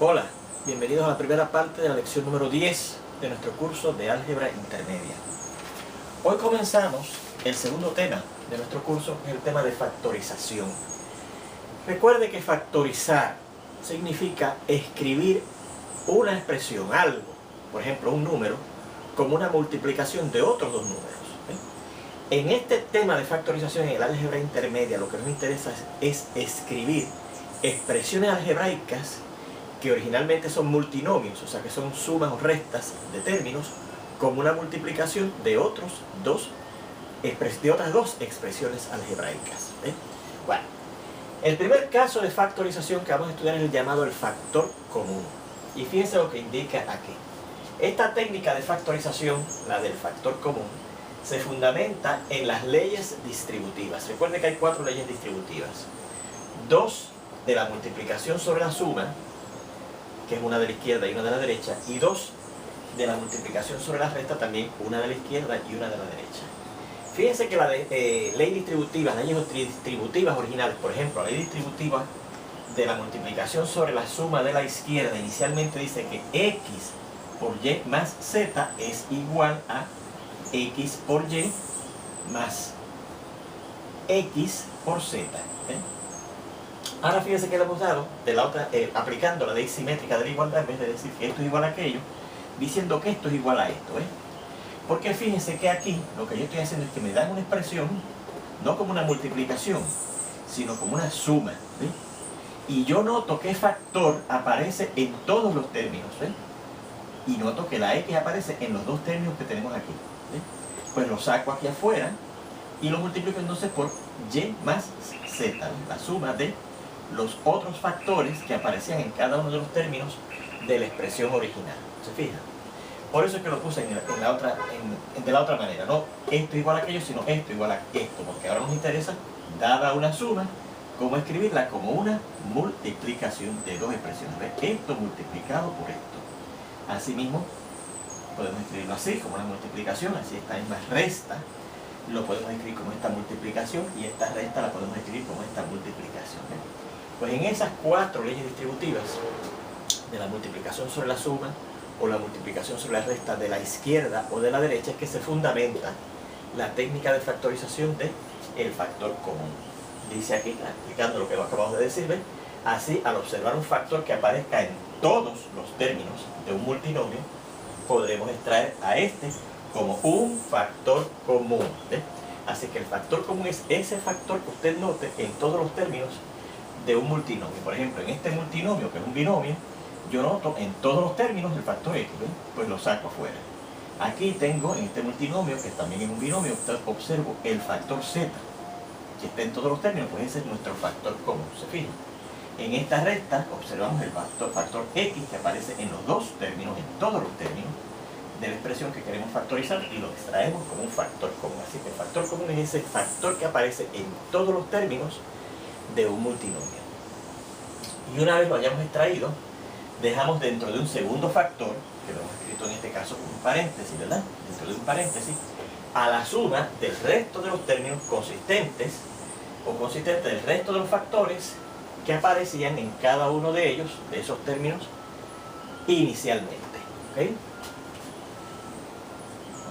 Hola, bienvenidos a la primera parte de la lección número 10 de nuestro curso de álgebra intermedia. Hoy comenzamos el segundo tema de nuestro curso, que es el tema de factorización. Recuerde que factorizar significa escribir una expresión, algo, por ejemplo un número, como una multiplicación de otros dos números. En este tema de factorización en el álgebra intermedia lo que nos interesa es escribir expresiones algebraicas que originalmente son multinomios, o sea que son sumas o restas de términos, como una multiplicación de otras dos expresiones algebraicas. Bueno, el primer caso de factorización que vamos a estudiar es el llamado el factor común. Y fíjense lo que indica aquí. Esta técnica de factorización, la del factor común, se fundamenta en las leyes distributivas. Recuerden que hay 4 leyes distributivas. 2 de la multiplicación sobre la suma, que es una de la izquierda y una de la derecha, y 2 de la multiplicación sobre la resta, también una de la izquierda y una de la derecha. Fíjense que la ley distributiva, las leyes distributivas originales, por ejemplo, la ley distributiva de la multiplicación sobre la suma de la izquierda, inicialmente dice que x por y más z es igual a x por y más x por z. Ahora fíjense que le hemos dado de la otra, aplicando la ley simétrica de la igualdad, en vez de decir que esto es igual a aquello, diciendo que esto es igual a esto. Porque fíjense que aquí lo que yo estoy haciendo es que me dan una expresión, no como una multiplicación, sino como una suma. Y yo noto que factor aparece en todos los términos. Y noto que la x aparece en los dos términos que tenemos aquí. Pues lo saco aquí afuera y lo multiplico entonces por y más z, la suma de los otros factores que aparecían en cada uno de los términos de la expresión original. ¿Se fijan? Por eso es que lo puse de la otra manera. No esto igual a aquello, sino esto igual a esto. Porque ahora nos interesa, dada una suma, cómo escribirla como una multiplicación de dos expresiones. Esto multiplicado por esto. Asimismo, podemos escribirlo así, como una multiplicación. Así esta misma resta lo podemos escribir como esta multiplicación, y esta resta la podemos escribir como esta multiplicación. Pues en esas 4 leyes distributivas de la multiplicación sobre la suma o la multiplicación sobre la resta de la izquierda o de la derecha es que se fundamenta la técnica de factorización del factor común. Dice aquí, explicando lo que acabamos de decir, así al observar un factor que aparezca en todos los términos de un multinomio, podremos extraer a este como un factor común. Así que el factor común es ese factor que usted note en todos los términos de un multinomio. Por ejemplo, en este multinomio, que es un binomio, yo noto en todos los términos el factor x, pues lo saco afuera. Aquí tengo, en este multinomio, que también es un binomio, observo el factor z, que está en todos los términos, pues ese es nuestro factor común. ¿Se fijan? En esta recta observamos el factor x, que aparece en los dos términos, en todos los términos de la expresión que queremos factorizar, y lo extraemos como un factor común. Así que el factor común es ese factor que aparece en todos los términos de un multinomio. Y una vez lo hayamos extraído, dejamos dentro de un segundo factor, que lo hemos escrito en este caso con un paréntesis, ¿verdad? Dentro de un paréntesis, a la suma del resto de los términos consistentes del resto de los factores que aparecían en cada uno de ellos, de esos términos, inicialmente. ¿Ok?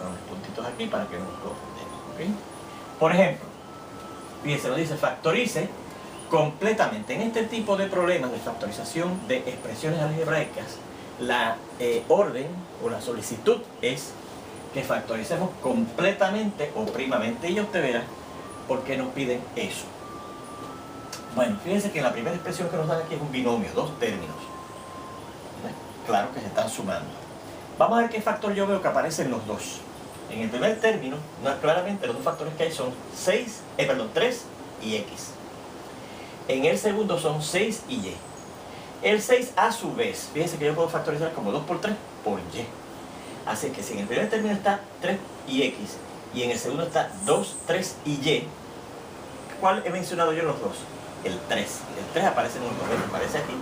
Unos puntitos aquí para que no nos confundamos. ¿Okay? Por ejemplo, fíjense, nos dice factorice completamente. En este tipo de problemas de factorización de expresiones algebraicas, la orden o la solicitud es que factoricemos completamente o primamente. Y ya usted verá por qué nos piden eso. Bueno, fíjense que la primera expresión que nos dan aquí es un binomio, dos términos. Claro que se están sumando. Vamos a ver qué factor yo veo que aparece en los dos. En el primer término, claramente los dos factores que hay son 3 y x. En el segundo son 6 y y. El 6 a su vez, fíjense que yo puedo factorizar como 2 por 3 por y. Así que si en el primer término está 3 y x, y en el segundo está 2, 3 y y, ¿cuál he mencionado yo en los dos? El 3. El 3 aparece en los dos, aparece aquí.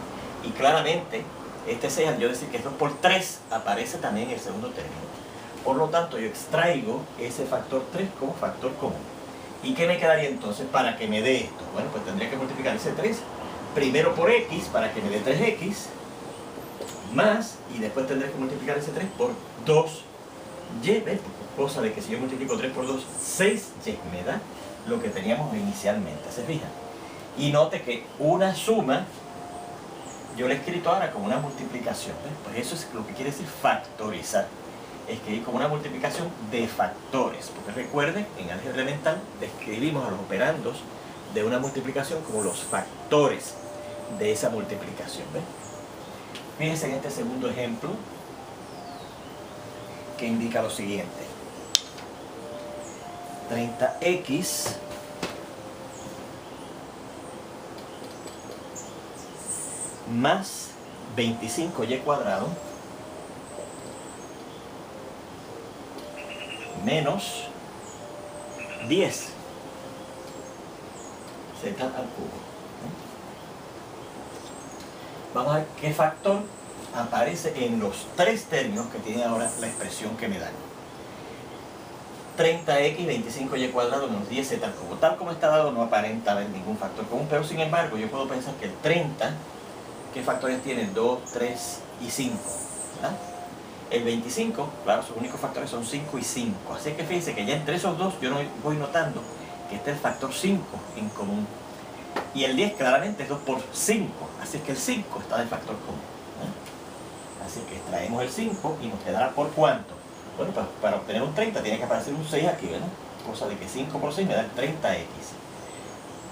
Y claramente, este 6, al yo decir que es 2 por 3, aparece también en el segundo término. Por lo tanto, yo extraigo ese factor 3 como factor común. ¿Y qué me quedaría entonces para que me dé esto? Bueno, pues tendría que multiplicar ese 3 primero por x para que me dé 3x, más, y después tendré que multiplicar ese 3 por 2y, ¿ves? Cosa de que si yo multiplico 3 por 2, 6y me da lo que teníamos inicialmente, ¿se fijan? Y note que una suma, yo le he escrito ahora como una multiplicación, ¿ves? Pues eso es lo que quiere decir factorizar. Escribir como una multiplicación de factores, porque recuerden, en álgebra elemental describimos a los operandos de una multiplicación como los factores de esa multiplicación, ¿ves? Fíjense en este segundo ejemplo que indica lo siguiente: 30x más 25y cuadrado menos 10 z al cubo. Vamos a ver qué factor aparece en los tres términos que tiene ahora la expresión que me dan. 30x, 25y cuadrado menos 10z al cubo. Tal como está dado no aparenta haber ningún factor común, pero sin embargo yo puedo pensar que el 30, ¿qué factores tiene? 2, 3 y 5. ¿verdad? El 25, claro, sus únicos factores son 5 y 5. Así que fíjense que ya entre esos dos yo no voy notando que está el factor 5 en común. Y el 10 claramente es 2 por 5. Así que el 5 está de factor común. Así que extraemos el 5 y nos quedará por ¿cuánto? Bueno, para obtener un 30 tiene que aparecer un 6 aquí, ¿verdad? Cosa de que 5 por 6 me da el 30x.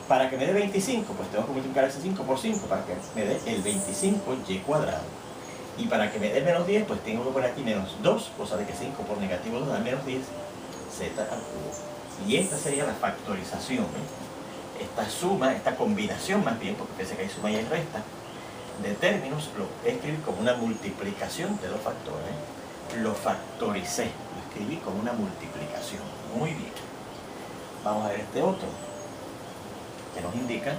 Para que me dé 25, pues tengo que multiplicar ese 5 por 5 para que me dé el 25y cuadrado. Y para que me dé menos 10, pues tengo que poner aquí menos 2, cosa de que 5 por negativo 2 da menos 10, z al cubo. Y esta sería la factorización, ¿eh? Esta suma, esta combinación más bien, porque pensé que hay suma y hay resta, de términos, lo escribí como una multiplicación de dos factores. Lo factoricé, lo escribí como una multiplicación. Muy bien. Vamos a ver este otro, que nos indica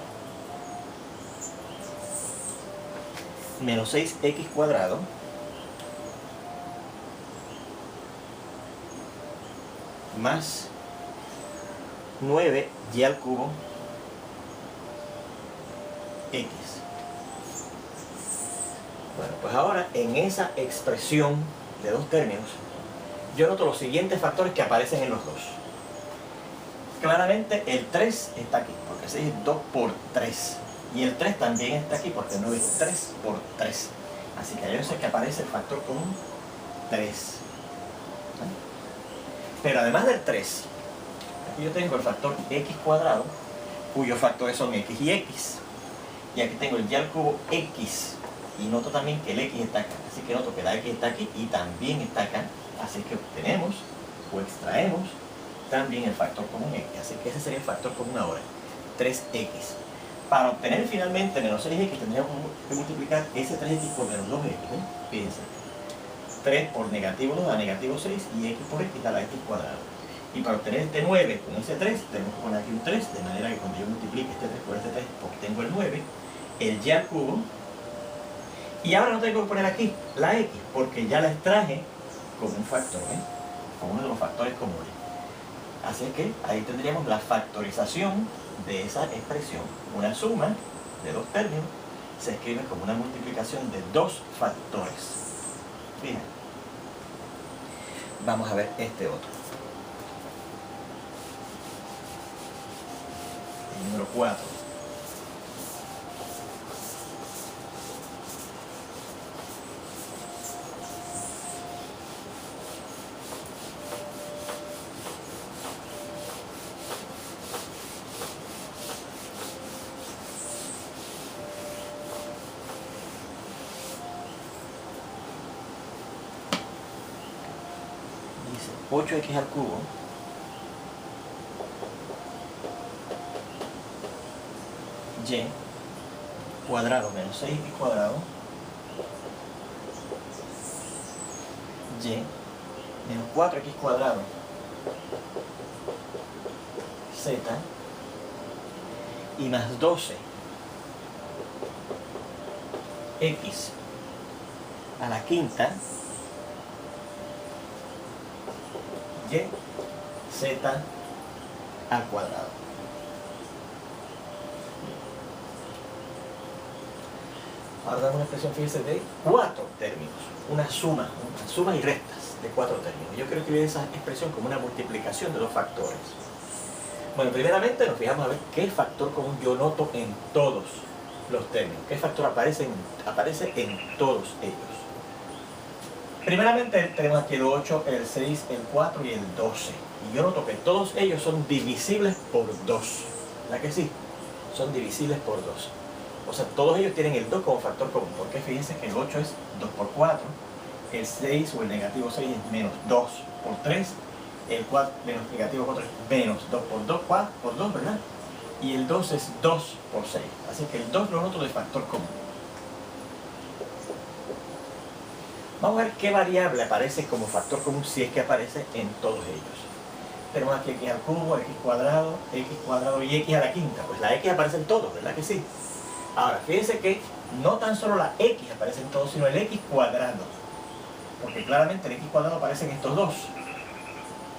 menos 6x cuadrado más 9y al cubo x. Bueno, pues ahora en esa expresión de dos términos, yo noto los siguientes factores que aparecen en los dos. Claramente el 3 está aquí, porque 6 es 2 por 3. Y el 3 también está aquí, porque 9 es 3 por 3. Así que yo sé que aparece el factor común 3. Pero además del 3, aquí yo tengo el factor x cuadrado, cuyos factores son x y x. Y aquí tengo el y al cubo x. Y noto también que el x está acá. Así que noto que la x está aquí y también está acá. Así que obtenemos o extraemos también el factor común x. Así que ese sería el factor común ahora, 3x. Para obtener finalmente menos 6x tendríamos que multiplicar ese 3x por menos 2x. Fíjense. 3 por negativo 2 da negativo 6 y x por x da la x cuadrado. Y para obtener este 9 con ese 3, tenemos que poner aquí un 3, de manera que cuando yo multiplique este 3 por este 3, obtengo el 9, el y al cubo. Y ahora no tengo que poner aquí la x, porque ya la extraje como un factor, como uno de los factores comunes. Así que ahí tendríamos la factorización de esa expresión. Una suma de dos términos se escribe como una multiplicación de dos factores. Bien. Vamos a ver este otro. El número 4. Dice 8x al cubo y cuadrado menos 6x cuadrado y menos 4x cuadrado z y más 12 x a la quinta y z al cuadrado. Ahora damos una expresión, fíjense, de 4 términos. Una suma y restas de 4 términos. Yo quiero escribir esa expresión como una multiplicación de 2 factores. Bueno, primeramente nos fijamos a ver qué factor común yo noto en todos los términos. ¿Qué factor aparece en todos ellos? Primeramente tenemos aquí el 8, el 6, el 4 y el 12. Y yo noto que todos ellos son divisibles por 2. ¿Verdad que sí? Son divisibles por 2. O sea, todos ellos tienen el 2 como factor común. Porque fíjense que el 8 es 2 por 4. El 6 o el negativo 6 es menos 2 por 3. El 4 menos negativo 4 es menos 2 por 2, 4 por 2, ¿verdad? Y el 2 es 2 por 6. Así que el 2 lo noto de factor común. Vamos a ver qué variable aparece como factor común si es que aparece en todos ellos. Tenemos aquí x al cubo, x cuadrado y x a la quinta. Pues la x aparece en todos, ¿verdad que sí? Ahora, fíjense que no tan solo la x aparece en todos, sino el x cuadrado. Porque claramente el x cuadrado aparece en estos dos.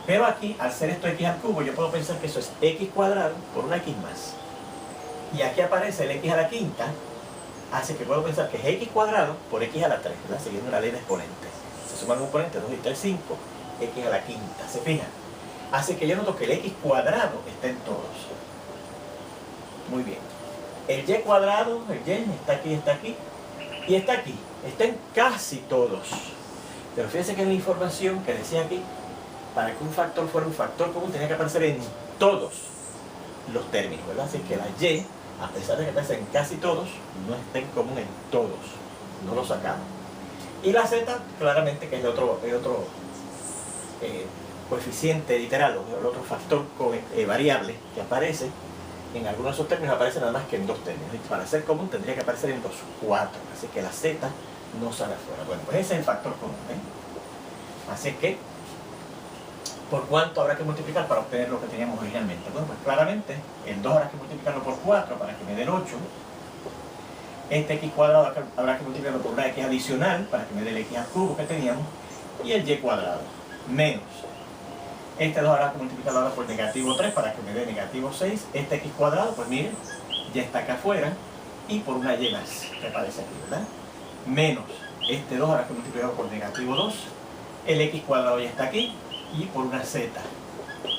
Pero aquí, al ser esto x al cubo, yo puedo pensar que eso es x cuadrado por una x más. Y aquí aparece el x a la quinta, hace que puedo pensar que es x cuadrado por x a la 3, ¿verdad? Siguiendo la ley de exponentes. Se suman los exponentes, 2 y 3, 5, x a la quinta, ¿se fijan? Hace que yo noto que el x cuadrado está en todos. Muy bien. El y cuadrado, el y, está aquí y está aquí. Está en casi todos. Pero fíjense que en la información que decía aquí, para que un factor fuera un factor común tenía que aparecer en todos los términos, ¿verdad? Así que la y, a pesar de que aparece en casi todos, no está en común en todos. No lo sacamos. Y la z, claramente, que es el otro coeficiente literal, o el otro factor variable que aparece, en algunos de esos términos aparece nada más que en 2 términos. Y para ser común tendría que aparecer en los 4. Así que la z no sale afuera. Bueno, pues ese es el factor común, ¿eh? Así que, ¿por cuánto habrá que multiplicar para obtener lo que teníamos originalmente? Bueno, pues claramente, el 2 habrá que multiplicarlo por 4 para que me dé el 8. Este x cuadrado habrá que multiplicarlo por una x adicional para que me dé el x al cubo que teníamos. Y el y cuadrado, menos. Este 2 habrá que multiplicarlo ahora por negativo 3 para que me dé negativo 6. Este x cuadrado, pues miren, ya está acá afuera. Y por una y más que aparece aquí, ¿verdad? Menos. Este 2 habrá que multiplicarlo por negativo 2. El x cuadrado ya está aquí. Y por una z.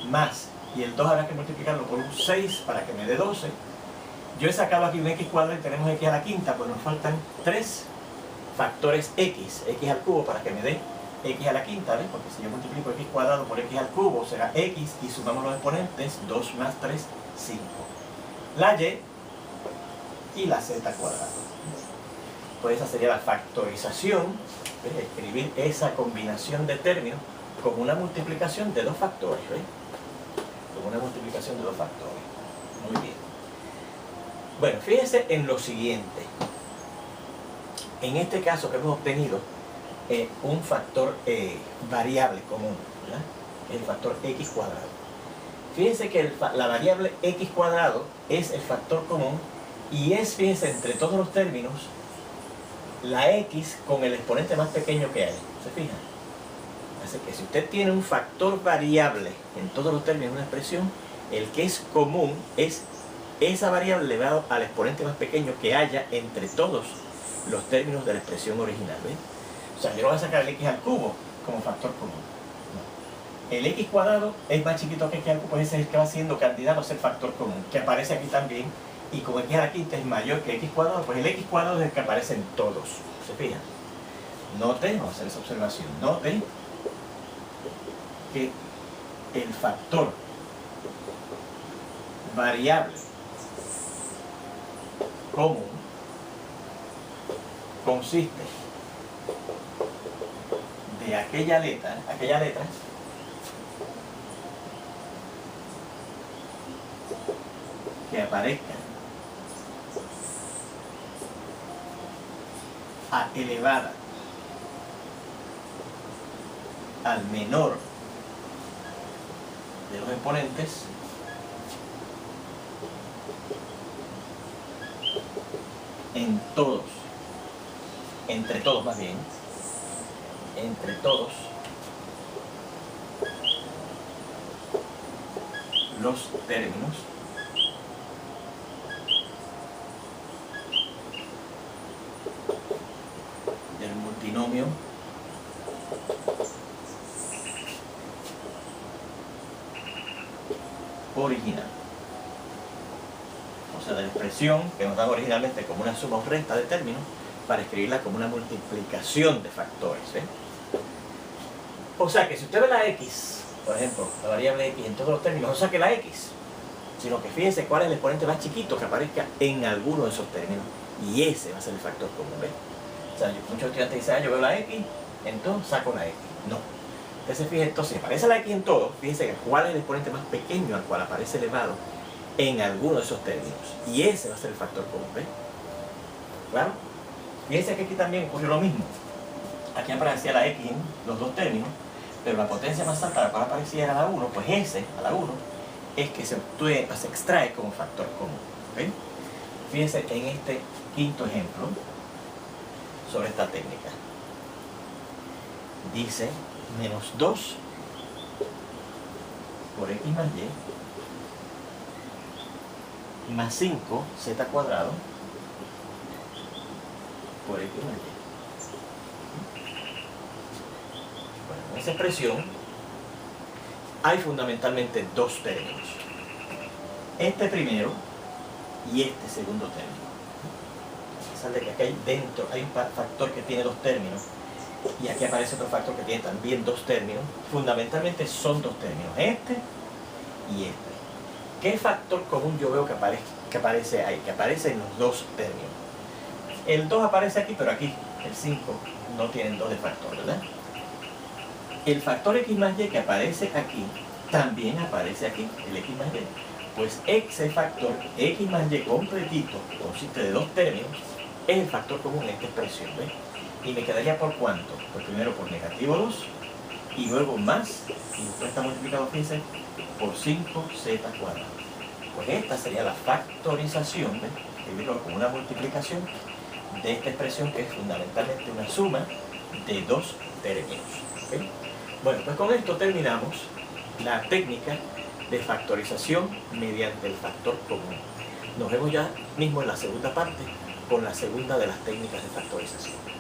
Más. Y el 2 habrá que multiplicarlo por un 6 para que me dé 12. Yo he sacado aquí un x cuadrado y tenemos x a la quinta. Pues nos faltan 3 factores x. X al cubo para que me dé x a la quinta, ¿ves? Porque si yo multiplico x cuadrado por x al cubo será x y sumamos los exponentes, 2 más 3, 5. La y la z cuadrado. Pues esa sería la factorización, ¿ves? Escribir esa combinación de términos como una multiplicación de 2 factores, ¿ves? Como una multiplicación de 2 factores. Muy bien. Bueno, fíjense en lo siguiente. En este caso que hemos obtenido un factor variable común, ¿verdad? El factor x cuadrado. Fíjense que la variable x cuadrado es el factor común y es, fíjense, entre todos los términos, la x con el exponente más pequeño que hay. ¿Se fijan? Así que si usted tiene un factor variable en todos los términos de una expresión, el que es común es esa variable elevado al exponente más pequeño que haya entre todos los términos de la expresión original, ¿ves? O sea, yo no voy a sacar el x al cubo como factor común. No. El x cuadrado es más chiquito que x al cubo, pues ese es el que va siendo candidato a ser factor común, que aparece aquí también. Y como x a la quinta es mayor que x cuadrado, pues el x cuadrado es el que aparece en todos. ¿Se fijan? Note, vamos a hacer esa observación, note que el factor variable común consiste de aquella letra que aparezca a elevada al menor de los exponentes en todos, entre todos más bien, entre todos los términos polinomio original. O sea, de la expresión que nos dan originalmente como una suma o resta de términos, para escribirla como una multiplicación de factores. O sea que si usted ve la x, por ejemplo, la variable x en todos los términos, no saque la x, sino que fíjense cuál es el exponente más chiquito que aparezca en alguno de esos términos, y ese va a ser el factor común. ¿Ves? O sea, muchos estudiantes dicen, yo veo la x, entonces saco la x. No. Entonces, fíjense, entonces aparece la x en todo, fíjense cuál es el exponente más pequeño al cual aparece elevado en alguno de esos términos, y ese va a ser el factor común. ¿Ves? ¿Claro? Fíjense que aquí también ocurrió lo mismo. Aquí aparecía la x en los dos términos, pero la potencia más alta a la cual aparecía era la 1, pues ese, a la 1, es que se extrae como factor común. ¿Ven? Fíjense en este quinto ejemplo sobre esta técnica. Dice menos 2 por x más y más 5 z cuadrado por x más y. Bueno, en esa expresión hay fundamentalmente dos términos. Este primero y este segundo término. A pesar de que aquí hay un factor que tiene dos términos y aquí aparece otro factor que tiene también dos términos, fundamentalmente son dos términos, este y este. ¿Qué factor común yo veo que aparece ahí? Que aparece en los dos términos. El 2 aparece aquí, pero aquí el 5 no tienen 2 de factor, ¿verdad? El factor x más y que aparece aquí, también aparece aquí, el x más y. Pues ese factor x más y completito, consiste de dos términos, es el factor común en esta expresión, ¿ves? Y me quedaría por ¿cuánto? Pues primero por negativo 2, y luego más, y después está multiplicado, fíjense, por 5z cuadrado. Pues esta sería la factorización, ¿ves? Escribirlo como una multiplicación de esta expresión, que es fundamentalmente una suma de dos términos. ¿Okay? Bueno, pues con esto terminamos la técnica de factorización mediante el factor común. Nos vemos ya mismo en la segunda parte con la segunda de las técnicas de factorización.